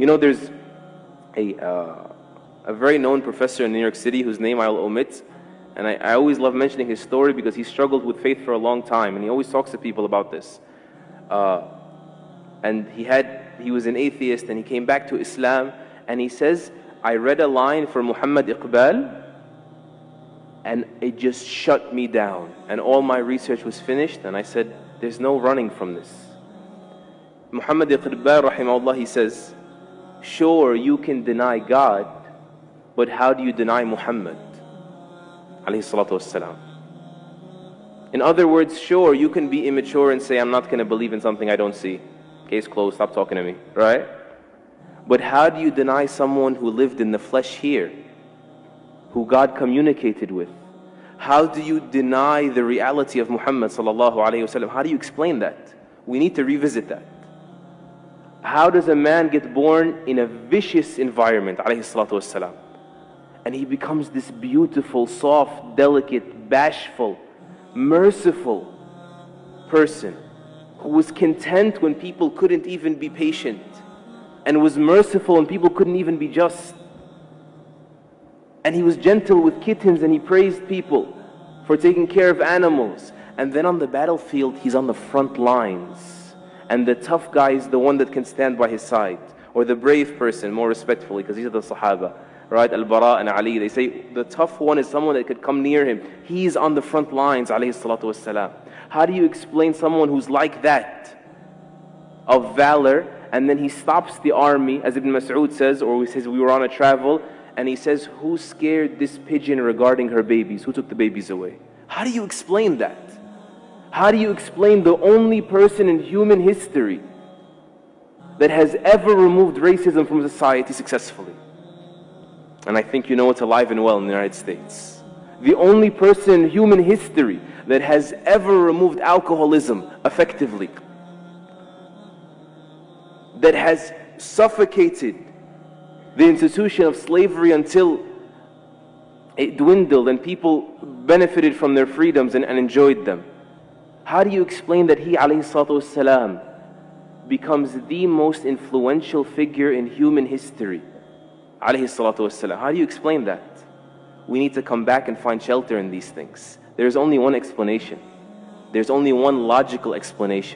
You know, there's a very known professor in New York City whose name I'll omit, and I always love mentioning his story because he struggled with faith for a long time, and he always talks to people about this. And he was an atheist, and he came back to Islam, and he says, I read a line for Muhammad Iqbal, and it just shut me down, and all my research was finished, and I said, there's no running from this. Muhammad Iqbal, rahimahullah, he says, sure, you can deny God, but how do you deny Muhammad? Alayhi salatu wassalam. In other words, sure, you can be immature and say, I'm not going to believe in something I don't see. Case closed, stop talking to me, right? But how do you deny someone who lived in the flesh here, who God communicated with? How do you deny the reality of Muhammad sallallahu alayhi wasallam? How do you explain that? We need to revisit that. How does a man get born in a vicious environment, alayhi salatu wasalam, and he becomes this beautiful, soft, delicate, bashful, merciful person who was content when people couldn't even be patient, and was merciful when people couldn't even be just, and he was gentle with kittens, and he praised people for taking care of animals. And then on the battlefield, he's on the front lines, and the tough guy is the one that can stand by his side, or the brave person, more respectfully, because these are the Sahaba, right? Al-Bara and Ali, they say the tough one is someone that could come near him. He's on the front lines, alayhi salatu wassalam. How do you explain someone who's like that, of valor, and then he stops the army, as Ibn Mas'ud says, or he says, we were on a travel, and he says, who scared this pigeon regarding her babies? Who took the babies away? How do you explain that? How do you explain the only person in human history that has ever removed racism from society successfully? And I think you know it's alive and well in the United States. The only person in human history that has ever removed alcoholism effectively, that has suffocated the institution of slavery until it dwindled and people benefited from their freedoms and enjoyed them. How do you explain that he, alayhi salatu wassalam, becomes the most influential figure in human history? Alayhi salatu wassalam. How do you explain that? We need to come back and find shelter in these things. There's only one explanation. There's only one logical explanation.